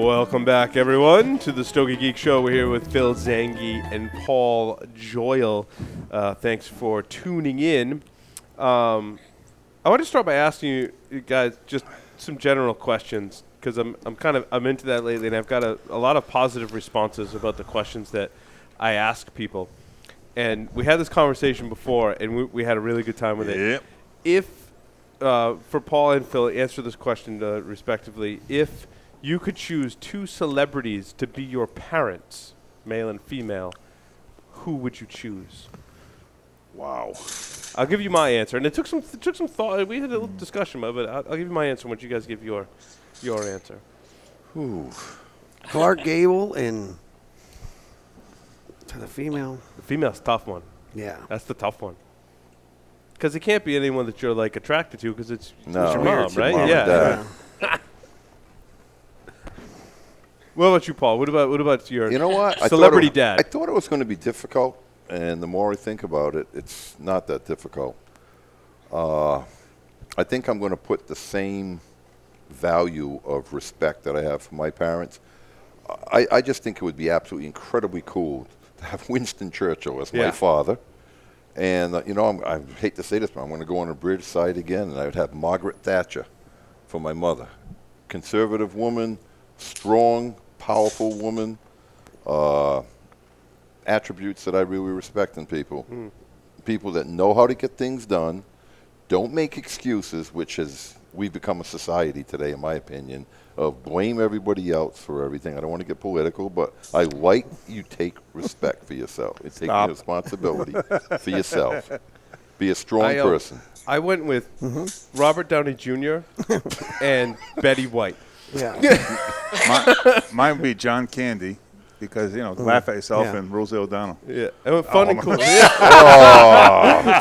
Welcome back, everyone, to the Stogie Geek Show. We're here with Phil Zanghi and Paul Joyal. Thanks for tuning in. I want to start by asking you guys just some general questions because I'm into that lately, and I've got a lot of positive responses about the questions that I ask people. And we had this conversation before, and we had a really good time with it. If for Paul and Phil, answer this question respectively. If you could choose two celebrities to be your parents, male and female, who would you choose? Wow. I'll give you my answer, and it took some thought. We had a little discussion about it. I'll give you my answer once you guys give your answer. Ooh. Clark Gable and to the female. The female's a tough one. Yeah. That's the tough one. Because it can't be anyone that you're like attracted to because it's your mom, it's your right? mom and Yeah. dad. What about you, Paul? What about your celebrity dad? I thought it was going to be difficult, and the more I think about it, it's not that difficult. I think I'm going to put the same value of respect that I have for my parents. I just think it would be absolutely incredibly cool to have Winston Churchill as my father. And, I hate to say this, but I'm going to go on a bridge side again, and I would have Margaret Thatcher for my mother. Conservative woman, strong, powerful woman, attributes that I really respect in people. People that know how to get things done, don't make excuses, which is we've become a society today, in my opinion, of blame everybody else for everything. I don't want to get political, but I like you take respect for yourself. You take responsibility for yourself. Be a strong person. I went with Robert Downey Jr. and Betty White. Yeah. Mine would be John Candy because, laugh at yourself and Rosie O'Donnell. Yeah. And fun and cool.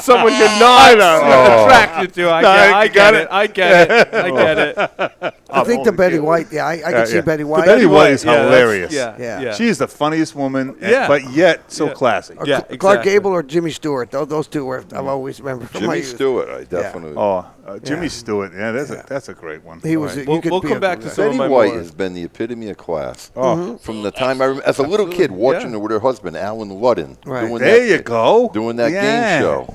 Someone you're not attracted to. I get it. I get it. I think the Betty White, I can see Betty White. Betty White is hilarious. Yeah. She's the funniest woman, but yet so classic. Yeah, exactly. Clark Gable or Jimmy Stewart. Those two were, I've always remembered from Jimmy Stewart, I definitely. Jimmy Stewart. Yeah, that's a great one. He was. We'll come back to some of my Betty White has been the epitome of class. From the time I remember, as a little kid, watching her with her husband, Alan Ludden. Right. There you go. Doing that game show.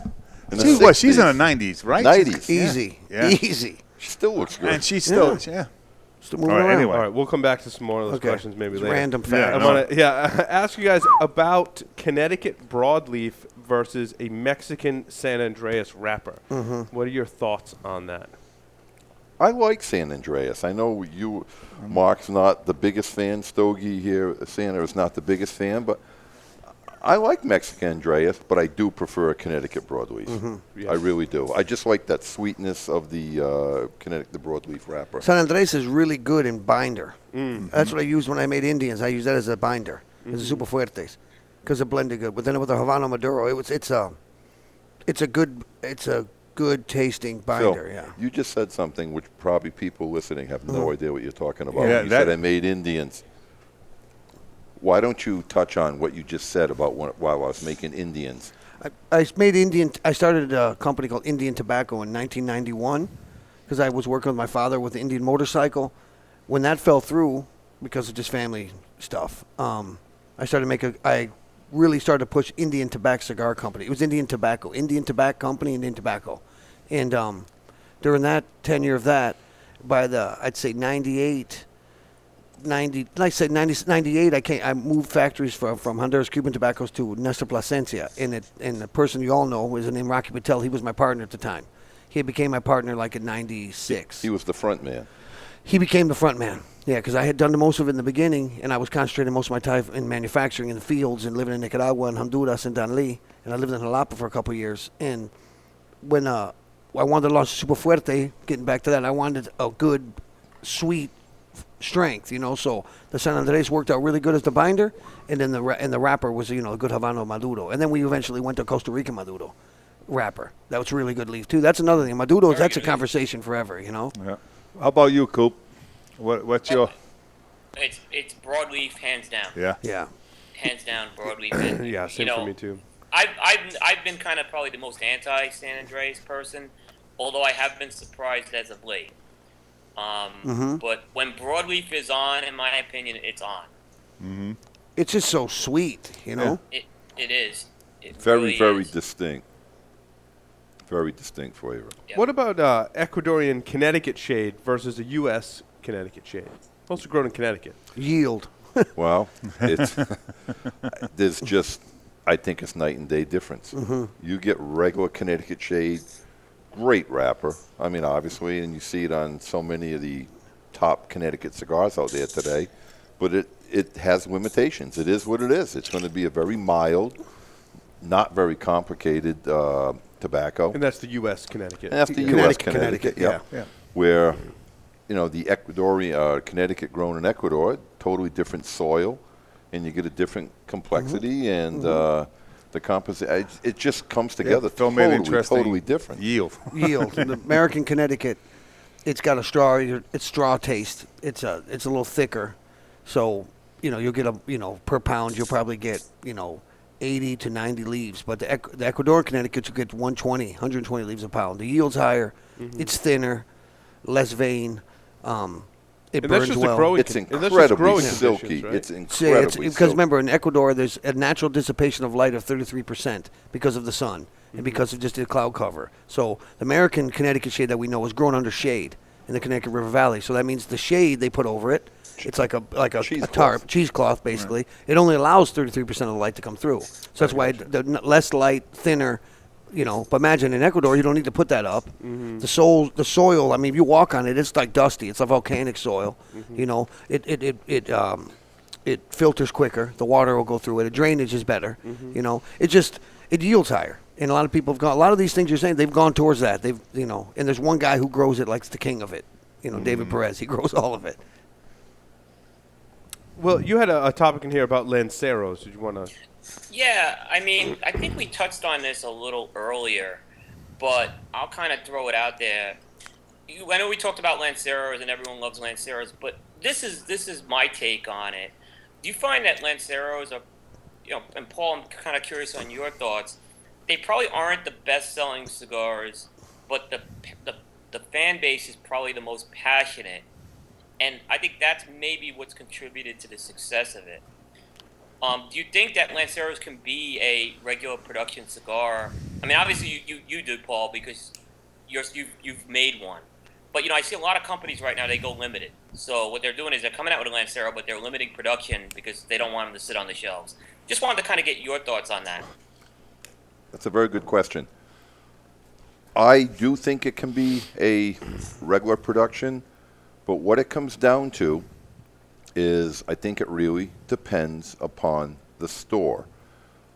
She's in the 90s, right? 90s. Easy. Yeah. Easy. She still looks good. And she's still, Still moving All right, around. anyway. All right, we'll come back to some more of those questions maybe later. Random fact. I want to ask you guys about Connecticut Broadleaf versus a Mexican San Andreas wrapper. What are your thoughts on that? I like San Andreas. I know you, Mark's not the biggest fan. Stogie here, Santa is not the biggest fan, but I like Mexican Andreas, but I do prefer a Connecticut Broadleaf. I really do. I just like that sweetness of the Connecticut Broadleaf wrapper. San Andres is really good in binder. That's what I used when I made Indians. I used that as a binder, as a super fuertes, because it blended good. But then with the Havana Maduro, it's a good tasting binder. You just said something which probably people listening have no idea what you're talking about. Yeah, you said I made Indians. Why don't you touch on what you just said about while I was making Indians? I made Indian. I started a company called Indian Tobacco in 1991 because I was working with my father with the Indian motorcycle. When that fell through because of just family stuff, I really started to push Indian Tobacco Cigar Company. It was Indian Tobacco Company, Indian Tobacco. And during that tenure of that, I'd say 98, I moved factories from Honduras Cuban Tobaccos to Nestor Plasencia. And the person you all know was named Rocky Patel. He was my partner at the time. He became my partner like in 96. He was the front man. He became the front man. Yeah, because I had done the most of it in the beginning, and I was concentrating most of my time in manufacturing in the fields and living in Nicaragua and Honduras and Danlí. And I lived in Jalapa for a couple of years. And when I wanted to launch Super Fuerte, getting back to that, I wanted a good, sweet strength, So the San Andres worked out really good as the binder, and then the wrapper was, a good Havana Maduro. And then we eventually went to Costa Rica Maduro wrapper. That was really good leaf, too. That's another thing. Maduros, that's a conversation forever, Yeah. How about you, Coop? What's your... It's broadleaf, hands down. Yeah. Hands down, broadleaf. And, Yeah, same for me too. I've been kind of probably the most anti San Andreas person, although I have been surprised as of late. But when Broadleaf is on, in my opinion, it's on. It's just so sweet, you know. It is. It Very, really very is. distinct. Very distinct flavor. Yep. What about Ecuadorian Connecticut shade versus a U.S. Connecticut shade? Also grown in Connecticut. Yield. Well, it's there's just, I think it's night and day difference. You get regular Connecticut shade, great wrapper. I mean, obviously, and you see it on so many of the top Connecticut cigars out there today. But it has limitations. It is what it is. It's going to be a very mild, not very complicated tobacco. And that's the U.S. Connecticut. And that's the U.S. Connecticut, yeah. Where, you know, the Ecuadorian Connecticut grown in Ecuador, totally different soil, and you get a different complexity and the composition. It just comes together Phil made it totally, interesting. totally different. Yield. Yield. The American Connecticut, it's got a straw taste. It's a little thicker, so you'll get per pound you'll probably get 80 to 90 leaves. But the Ecuadorian Connecticut you get 120 leaves a pound. The yield's higher. It's thinner, less vein. It And that's burns just well. the growing. It's and that's just incredibly growing silky. conditions, right? It's Yeah, incredibly because silky. remember in Ecuador there's a natural dissipation of light of 33% because of the sun and because of just the cloud cover. So the American Connecticut shade that we know is grown under shade in the Connecticut River Valley. So that means the shade they put over it, it's like a tarp, cheesecloth basically. Right. It only allows 33% of the light to come through. So that's why the less light, thinner. But imagine in Ecuador, you don't need to put that up. The soil. I mean, if you walk on it, it's like dusty. It's a volcanic soil. It filters quicker. The water will go through it. The drainage is better. It yields higher. And a lot of people have gone. A lot of these things you're saying, they've gone towards that. And there's one guy who grows it like the king of it. David Perez. He grows all of it. Well, you had a topic in here about Lanceros. Did you want to? Yeah, I mean, I think we touched on this a little earlier, but I'll kind of throw it out there. I know we talked about Lanceros and everyone loves Lanceros, but this is my take on it. Do you find that Lanceros are, and Paul, I'm kind of curious on your thoughts. They probably aren't the best-selling cigars, but the fan base is probably the most passionate, and I think that's maybe what's contributed to the success of it. Do you think that Lanceros can be a regular production cigar? I mean, obviously you do, Paul, because you've made one. But I see a lot of companies right now, they go limited. So what they're doing is they're coming out with a Lancero, but they're limiting production because they don't want them to sit on the shelves. Just wanted to kind of get your thoughts on that. That's a very good question. I do think it can be a regular production, but what it comes down to is I think it really depends upon the store.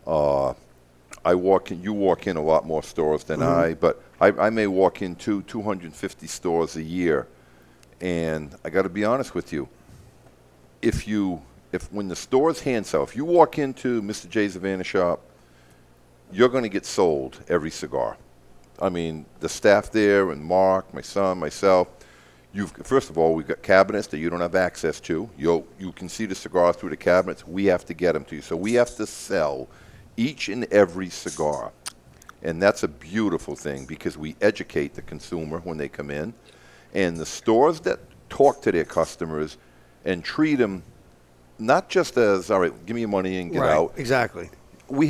You walk in a lot more stores than but I may walk into 250 stores a year, and I got to be honest with you. If when the store's hand sell, if you walk into Mr. J Zavana shop, you're going to get sold every cigar. I mean, the staff there and Mark, my son, myself. First of all, we've got cabinets that you don't have access to. You can see the cigars through the cabinets. We have to get them to you. So we have to sell each and every cigar. And that's a beautiful thing because we educate the consumer when they come in. And the stores that talk to their customers and treat them not just as, all right, give me your money and get out. Exactly. We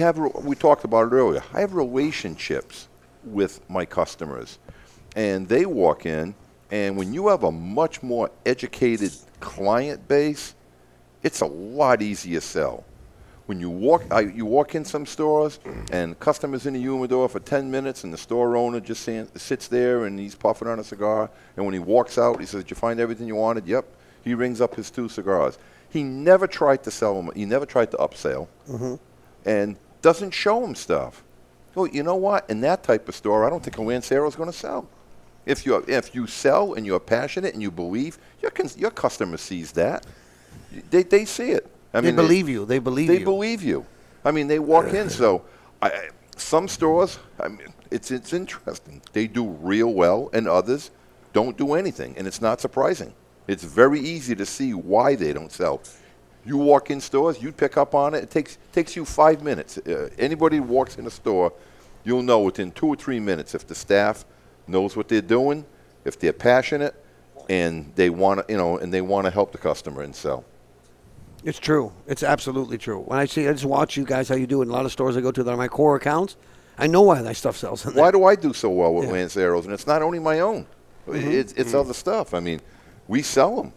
talked about it earlier. I have relationships with my customers. And they walk in. And when you have a much more educated client base, it's a lot easier to sell. When you walk in some stores and customers in the humidor for 10 minutes and the store owner just sits there and he's puffing on a cigar. And when he walks out, he says, did you find everything you wanted? Yep. He rings up his 2 cigars. He never tried to sell them. He never tried to upsell and doesn't show them stuff. Well, you know what? In that type of store, I don't think a Lancero is going to sell. If you sell and you're passionate and you believe, your customer sees that. They see it. I mean, they believe you. They believe you. I mean, they walk in. So some stores, I mean, it's interesting. They do real well, and others don't do anything, and it's not surprising. It's very easy to see why they don't sell. You walk in stores, you pick up on it. It takes you 5 minutes. Anybody who walks in a store, you'll know within 2 or 3 minutes if the staff knows what they're doing, if they're passionate, and they want to help the customer and sell. It's true. It's absolutely true. When I just watch you guys how you do it in a lot of stores I go to that are my core accounts. I know why that stuff sells. Why do I do so well with Lanceros? And it's not only my own. It's other stuff. I mean, we sell them.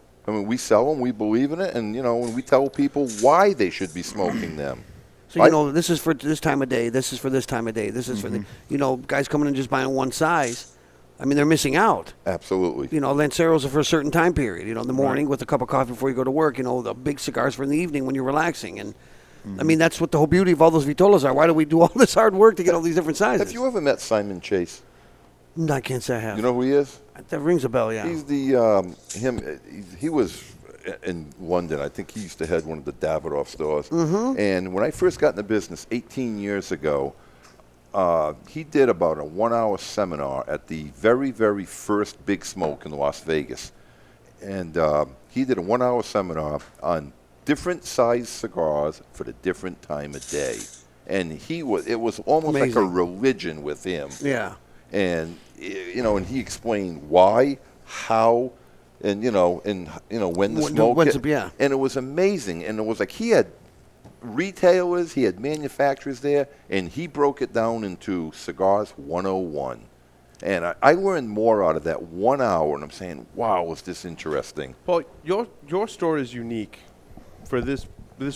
We believe in it, and and we tell people why they should be smoking them. So this is for this time of day. This is for this time of day. This is for the guys coming in just buying one size. I mean, they're missing out. Absolutely. Lanceros are for a certain time period. In the morning with a cup of coffee before you go to work. The big cigars for in the evening when you're relaxing. And I mean, that's what the whole beauty of all those Vitolas are. Why do we do all this hard work to get all these different sizes? Have you ever met Simon Chase? No, I can't say I have. You know who he is? That rings a bell, yeah. He's he was in London. I think he used to head one of the Davidoff stores. Mm-hmm. And when I first got in the business 18 years ago, he did about a 1-hour seminar at the very, very first Big Smoke in Las Vegas. And he did a 1-hour seminar on different size cigars for the different time of day. And it was almost Amazing. like a religion with him. Yeah. And and he explained why, how, and when to smoke it. Yeah. And it was amazing. And it was like he had retailers, he had manufacturers there, and he broke it down into Cigars 101. And I learned more out of that 1 hour, and I'm saying, wow, was this interesting. Well, your store is unique for this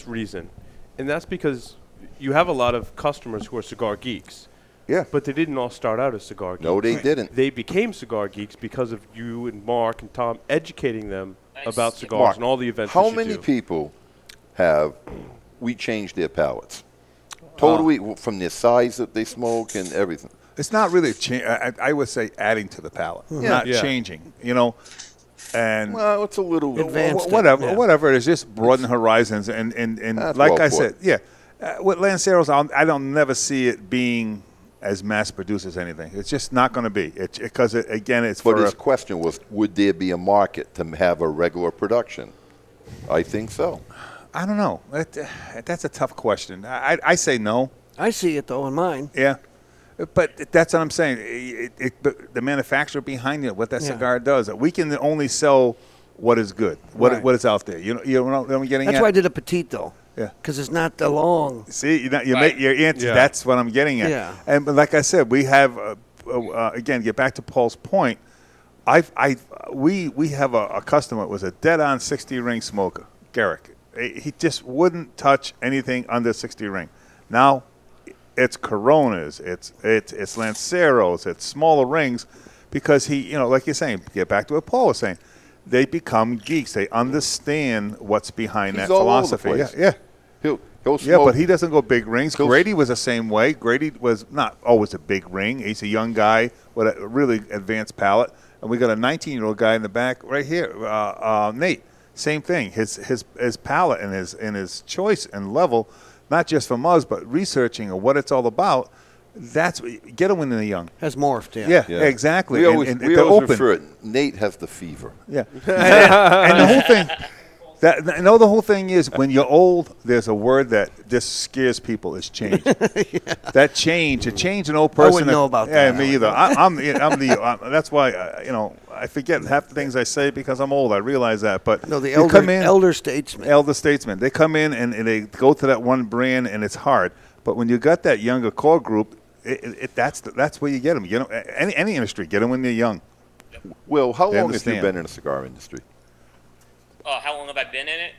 reason, and that's because you have a lot of customers who are cigar geeks. Yeah. But they didn't all start out as cigar geeks. No, they didn't. They became cigar geeks because of you and Mark and Tom educating them about cigars Mark, and all the events how that you many do. people have we changed their palates? Totally, from their size that they smoke and everything. It's not really I would say adding to the palate, not changing. And well, it's a little advanced. Whatever it is, just broaden horizons. And like I said, with Lanceros, I don't never see it being as mass produced as anything. It's just not going to be. Because again, it's But for his question was, would there be a market to have a regular production? I think so. I don't know. That's a tough question. I say no. I see it, though, in mine. Yeah. But that's what I'm saying. The manufacturer behind it, what that cigar does, we can only sell what is good, what is out there. You know what I'm getting at? That's why I did a petite, though. Yeah. Because it's not the long. See, you make your answer. Yeah. That's what I'm getting at. Yeah. And but like I said, we have again, get back to Paul's point. We have a customer that was a dead-on 60 ring smoker, Garrick. He just wouldn't touch anything under 60 ring. Now, it's Coronas, it's Lanceros, it's smaller rings, because he, like you're saying, get back to what Paul was saying. They become geeks. They understand what's behind that philosophy. All over the place. Yeah. He'll smoke. Yeah, but he doesn't go big rings. Grady was the same way. Grady was not always a big ring. He's a young guy with a really advanced palate. And we got a 19-year-old guy in the back right here, Nate. Same thing. His palate and his choice and level, not just from us, but researching what it's all about. That's get them when they're young. Has morphed, Yeah, exactly. We always refer it. Nate has the fever. Yeah, and the whole thing. The whole thing is when you're old, there's a word that just scares people is change. That change, a an old person. I wouldn't know about that. Yeah, me either. I'm that's why I forget half the things I say because I'm old. I realize that. But no, the elder statesman. Elder statesman. They come in and they go to that one brand and it's hard. But when you got that younger core group, that's where you get them. Any industry, get them when they're young. Will, how long have you been in the cigar industry? How long have I been in it?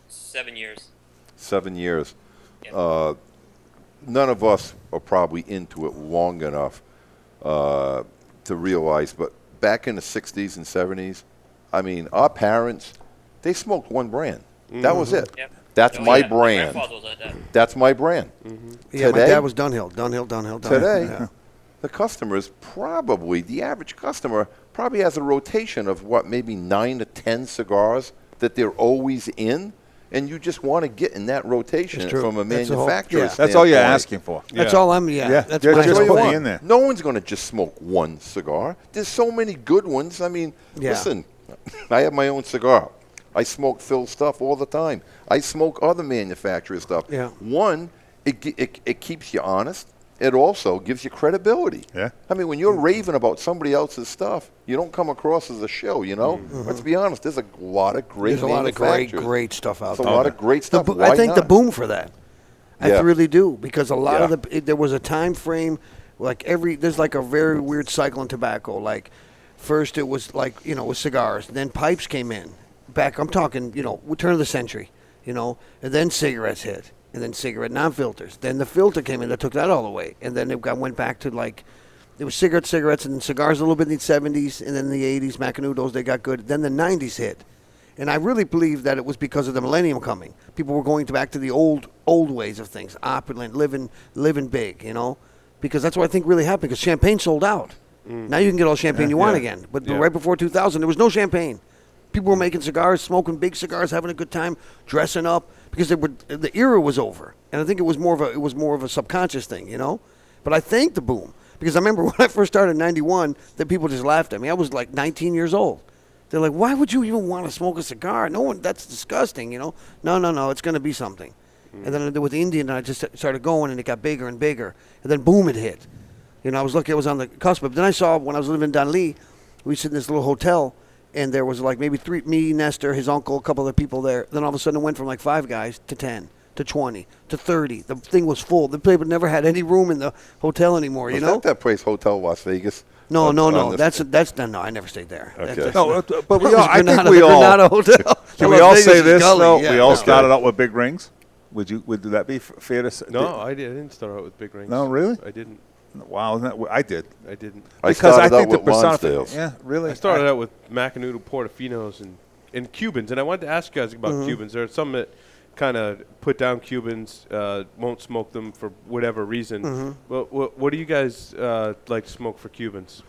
7 years. 7 years. Yeah. None of us are probably into it long enough to realize, but back in the 60s and 70s, I mean, our parents, they smoked one brand. Mm-hmm. That was it. Yep. That's my brand. My grandfather was like that. That's my brand. Mm-hmm. Yeah, my dad was Dunhill. Today, the customers probably, the average customer probably has a rotation of maybe 9 to 10 cigars that they're always in, and you just want to get in that rotation from a manufacturer. That's all you're asking for. That's all I'm. That's just put me in there. No one's going to just smoke one cigar. There's so many good ones. I mean, listen, I have my own cigar. I smoke Phil stuff all the time. I smoke other manufacturer stuff. Yeah. One, it keeps you honest. it also gives you credibility. Yeah. I mean, when you're raving about somebody else's stuff, you don't come across as a show, you know? Let's be honest, there's a lot of great There's a lot of manufacturers. great stuff out There's there. a lot of great stuff. I think the not? boom for that. I Yeah. really do, because a lot Yeah. of there was a time frame, like there's like a very weird cycle in tobacco. Like first it was like, you know, with cigars, then pipes came in. Back, I'm talking, you know, turn of the century, you know, and then cigarettes hit, and then cigarette non-filters. Then the filter came in that took that all away, and then it went back to like, it was cigarettes, and then cigars a little bit in the 70s, and then in the 80s, Macanudos, they got good. Then the 90s hit. And I really believe that it was because of the millennium coming. People were going back to the old ways of things, opulent, living big, you know, because that's what I think really happened. Because champagne sold out. Now you can get all the champagne you want again. But right before 2000, there was no champagne. People were making cigars, smoking big cigars, having a good time, dressing up, because the era was over. And I think it was more of a subconscious thing, you know. But I thank the boom, because I remember when I first started in '91, that people just laughed at me. I was like 19 years old. They're like, why would you even want to smoke a cigar? No one, that's disgusting, you know. No, it's going to be something. And then with the Indian, I just started going, and it got bigger and bigger. And then boom, it hit. You know, I was lucky I was on the cusp. But then I saw, when I was living in Dunlea, we sit in this little hotel, and there was like maybe me, Nestor, his uncle, a couple other people there. Then all of a sudden it went from like 5 guys to 10 to 20 to 30. The thing was full. The people never had any room in the hotel anymore, you know? That place, Hotel Las Vegas? No. That's no. I never stayed there. Okay. No, but we It was all. I think Granada- we the all. Granada Hotel. Can Las we all Vegas say is this? gully, though? yeah. We all No. started out with big rings. Would that be fair to say? No, I didn't start out with big rings. No, really? I didn't. Wow, I did. I didn't. I Because started I think out the with personification. Lonsdales. Yeah, really. I started out with Macanudo Portofinos and Cubans, and I wanted to ask you guys about Cubans. There are some that kind of put down Cubans, won't smoke them for whatever reason. But what do you guys like to smoke for Cubans?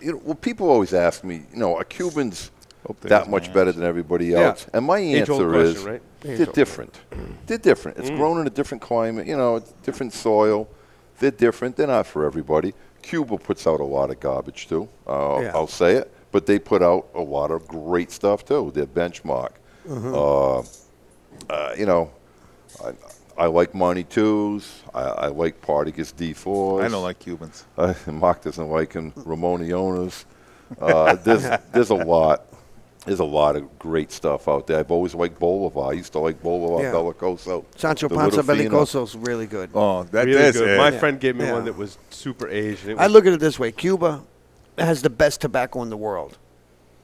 You know, well, people always ask me, you know, are Cubans Hope there's that my much answer. better than everybody else? And my Age-old answer question, is, right? they're different. They're different. It's grown in a different climate, you know, it's different soil. They're different. They're not for everybody. Cuba puts out a lot of garbage, too. I'll say it. But they put out a lot of great stuff, too. They're benchmark. You know, I like Monty 2s. I like Partagas D4s. I don't like Cubans. Mark doesn't like him. Ramonionas. There's a lot. There's a lot of great stuff out there. I've always liked Bolivar. I used to like Bolivar Yeah. Bellicoso. Sancho the Panza little fino. Bellicoso's really good. Oh, that Really is good. it. My friend gave me Yeah. one that was super aged. And it I was, look at it this way: Cuba has the best tobacco in the world,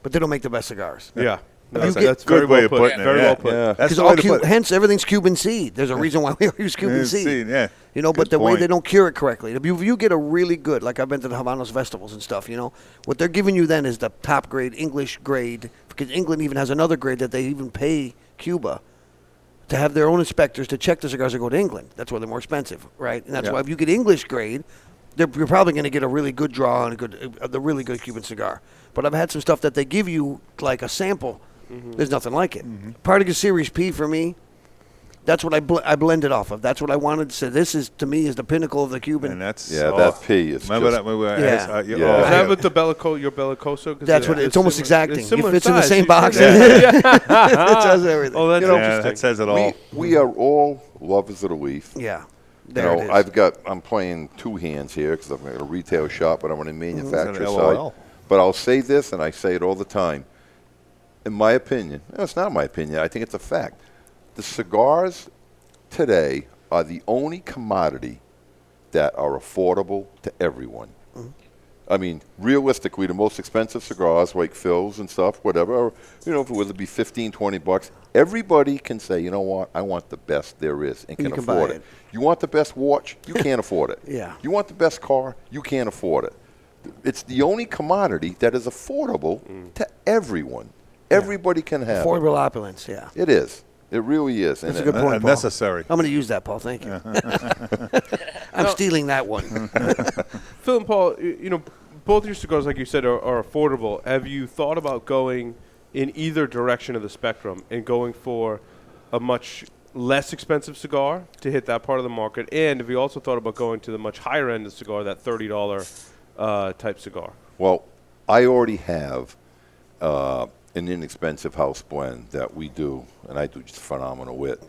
but they don't make the best cigars. yeah. No, That's that's, a very good way well of put. putting it. Very Yeah. well put. Yeah. That's Because the way to put it. hence everything's Cuban seed. There's a reason why we use Cuban Yeah, seed. yeah. You know, but Good the way point. they don't cure it correctly. If you get a really good, like I've been to the Habanos festivals and stuff, you know, what they're giving you then is the top grade English grade, because England even has another grade that they even pay Cuba to have their own inspectors to check the cigars that go to England. That's why they're more expensive, right? And that's Yeah. why if you get English grade, you're probably going to get a really good draw and the really good Cuban cigar. But I've had some stuff that they give you like a sample. There's nothing like it. Partagas Series P for me, that's what I blended off of. That's what I wanted to say. This is, to me, is the pinnacle of the Cuban. And that's That P is Remember just, that? Remember Yeah. Yeah. Is that with the your Bellicoso? 'Cause That's what it's almost exacting. It similar fits in the size. same You box. said It does everything. Oh, that's You know, Yeah, interesting. that says it all. we are all lovers of the leaf. Yeah. You There know, it is. I'm playing two hands here because I'm at a retail shop, but I'm on a manufacturer Is that an side. LOL? But I'll say this, and I say it all the time. In my opinion, no, it's not my opinion. I think it's a fact. The cigars today are the only commodity that are affordable to everyone. I mean, realistically, the most expensive cigars like Phil's and stuff, whatever, or, you know, whether it be 15, 20 bucks, everybody can say, you know what, I want the best there is and You can can buy afford it. it. You want the best watch? You can't afford it. Yeah. You want the best car? You can't afford it. It's the only commodity that is affordable to everyone. Everybody can have it. Affordable opulence, yeah. It is. It really is. That's And a good point, Paul. Necessary. I'm going to use that, Paul. Thank you. I'm stealing that one. Phil and Paul, you know, both your cigars, like you said, are affordable. Have you thought about going in either direction of the spectrum and going for a much less expensive cigar to hit that part of the market? And have you also thought about going to the much higher end of the cigar, that $30 type cigar? Well, I already have an inexpensive house blend that we do, and I do just phenomenal with.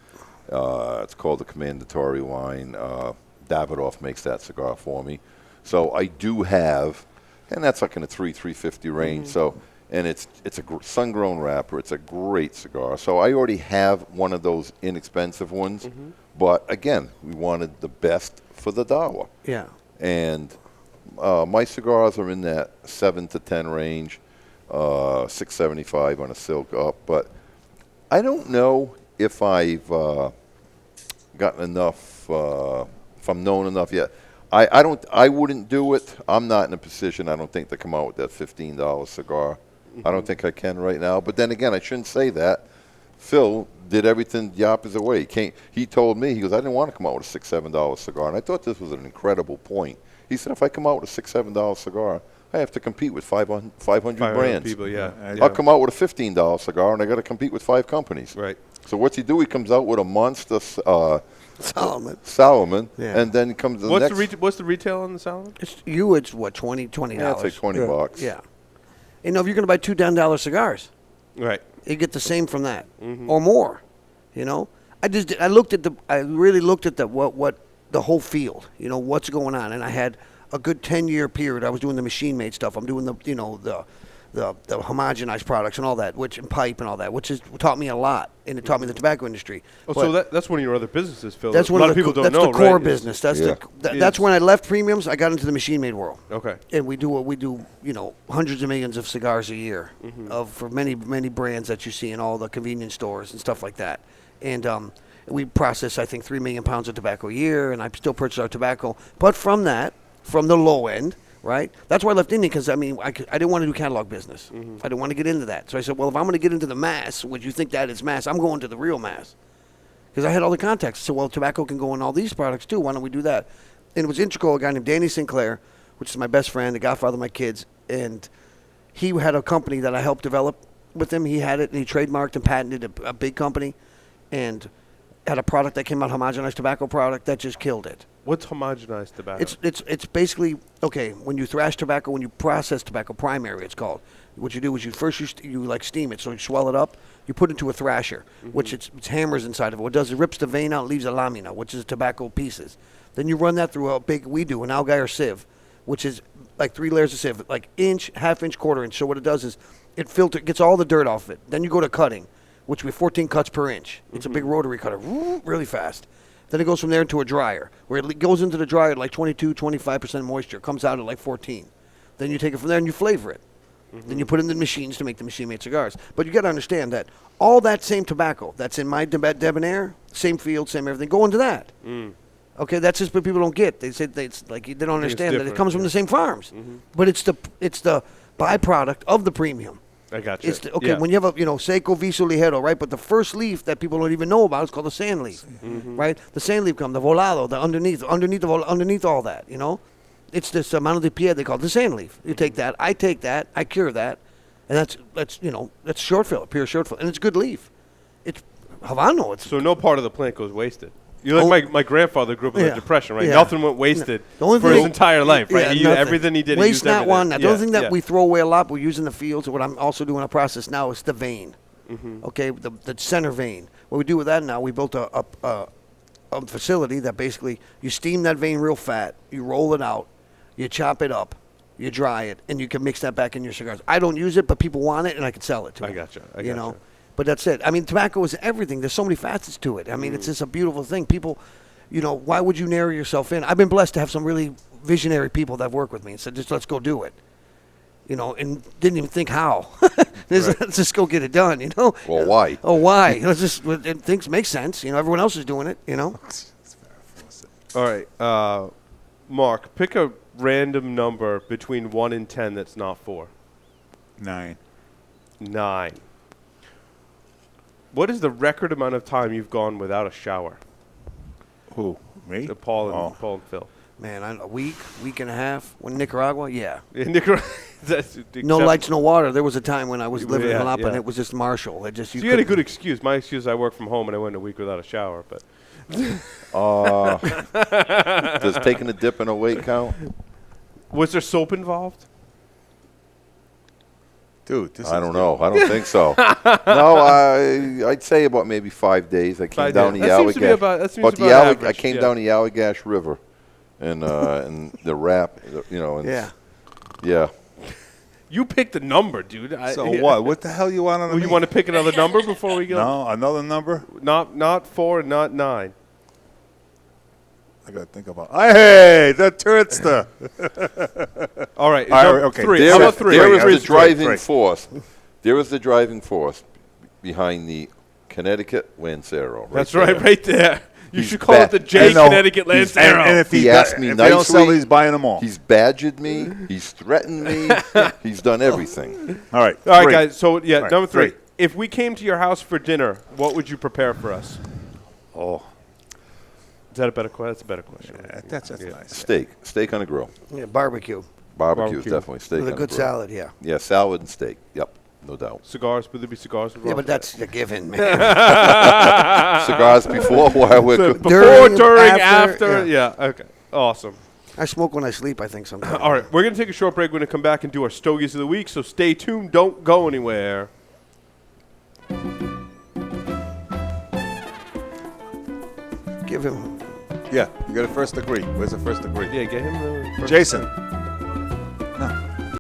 It's called the Commendatory line. Davidoff makes that cigar for me. So I do have, and that's like in the 350 range. So, and it's a sun-grown wrapper. It's a great cigar. So I already have one of those inexpensive ones. But again, we wanted the best for the dollar. Yeah. And my cigars are in that 7 to 10 range, $6.75 on a silk up. But I don't know if I've gotten enough, if I'm known enough yet. I wouldn't do it. I'm not in a position, I don't think, to come out with that $15 cigar. I don't think I can right now. But then again, I shouldn't say that. Phil did everything the opposite way. He told me, he goes, I didn't want to come out with a $6, $7 cigar. And I thought this was an incredible point. He said, if I come out with a $6, $7 cigar, I have to compete with 500 brands. People, yeah. I'll come out with a $15 cigar, and I got to compete with 5 companies. Right. So what's he do? He comes out with a monster Solomon. Yeah. And then comes the What's next. What's the retail on the Solomon? It's what, $20? Yeah, it's like $20. Yeah. You know, if you're going to buy 2 $10 cigars, Right. you get the same from that or more. You know, I really looked at what the whole field. You know, what's going on, and I had a good 10-year period. I was doing the machine-made stuff. I'm doing the homogenized products and all that, and pipe and all that, which taught me a lot, and it taught me the tobacco industry. Oh, so that's one of your other businesses, Phil. That's a lot of people don't know, That's the core right? business. That's when I left premiums. I got into the machine-made world. Okay. And we do what we do. You know, hundreds of millions of cigars a year for many brands that you see in all the convenience stores and stuff like that. And we process, I think, 3 million pounds of tobacco a year, and I still purchase our tobacco. But from the low end, right? That's why I left Indian, because, I mean, I didn't want to do catalog business. I didn't want to get into that. So I said, well, if I'm going to get into the mass, would you think that is mass? I'm going to the real mass. Because I had all the contacts. So, well, tobacco can go in all these products, too. Why don't we do that? And it was integral, a guy named Danny Sinclair, which is my best friend, the godfather of my kids. And he had a company that I helped develop with him. He had it, and he trademarked and patented a big company. And had a product that came out, homogenized tobacco product, that just killed it. What's homogenized tobacco? It's basically, okay, when you thrash tobacco, when you process tobacco, primary it's called. What you do is you like steam it, so you swell it up, you put it into a thrasher, which it's hammers inside of it. What it does, it rips the vein out, leaves a lamina, which is tobacco pieces. Then you run that through an Algair sieve, which is like 3 layers of sieve, like inch, half-inch, quarter-inch. So what it does is it gets all the dirt off it. Then you go to cutting, which would be 14 cuts per inch. It's a big rotary cutter, really fast. Then it goes from there into a dryer, where it goes into the dryer at like 22-25% moisture, comes out at like 14. Then you take it from there and you flavor it. Then you put it in the machines to make the machine-made cigars. But you got to understand that all that same tobacco that's in my Debonair, same field, same everything, go into that. Okay, that's just what people don't get. They say they don't understand that it comes from the same farms. But it's the byproduct of the premium. I got you. When you have a, Seco Viso Ligero, right? But the first leaf that people don't even know about is called the sand leaf, right? The sand leaf the volado, the underneath all that, It's this mano de pie, they call it the sand leaf. You take that, I cure that, and that's short fill, pure short fill, and it's good leaf. It's Havano. So no part of the plant goes wasted. You're like my grandfather grew up in the Depression, right? Yeah. Nothing went wasted for his entire life, right? Everything he did, he used not everything. one. The only thing that we throw away a lot, we use in the fields, what I'm also doing a process now is the vein. Okay, the center vein. What we do with that now, we built a facility that basically you steam that vein real fat, you roll it out, you chop it up, you dry it, and you can mix that back in your cigars. I don't use it, but people want it, and I can sell it to them. I gotcha. But that's it. I mean, tobacco is everything. There's so many facets to it. I mean, it's just a beautiful thing. People, why would you narrow yourself in? I've been blessed to have some really visionary people that work with me and said, just let's go do it. And didn't even think how. Let's just go get it done, Well, why? Oh, why? Things make sense. Everyone else is doing it, All right. Mark, pick a random number between 1 and 10 that's not 4. 9. 9. What is the record amount of time you've gone without a shower? Who? Me? Paul and Phil. Man, a week and a half. When Nicaragua, yeah. In Nicaragua, no lights, no water. There was a time when I was living in Jalapa, and it was just Marshall. You had a good excuse. My excuse, I work from home, and I went a week without a shower. But does taking a dip in a weight count? Was there soap involved? Dude, I don't know. I don't think so. No, I'd say about maybe 5 days. I came down the Allagash. That seems about average. I came down the Allagash River and the wrap, you know. And Yeah. Yeah. You picked the number, dude. So what? What the hell you want on the You want to pick another number before we go? No, another number? Not 4 and not 9. I got to think about Hey, the Turtster. All right. Okay. 3. How about 3? There is the driving Three. force. There is the driving force behind the Connecticut Lancero. That's there. right there. You He's should call it the J And no, Connecticut Lancero. And if He asked me if they don't sell nicely. these, buying them all. He's badgered me. He's threatened me. He's done everything. All right. All right, three. guys. So, yeah, All right, number 3. three. If we came to your house for dinner, what would you prepare for us? Oh, Is that a better question? That's a better question. that's nice. Steak on the grill. Yeah, barbecue Barbecue is Barbecue. definitely steak with a on good the grill. salad. Yeah. Yeah, salad and steak. Yep, no doubt. Cigars? Would there be cigars? Yeah, but that's the given, man. Cigars before while we're So cooking. before, During, during, after, after. Yeah. Okay. Awesome. I smoke when I sleep, I think, sometimes. All right. We're going to take a short break. We're going to come back and do our Stogies of the Week. So stay tuned. Don't go anywhere. Give him. Yeah, you got a first degree. Where's the first degree? Yeah, get him the first Jason. time. No.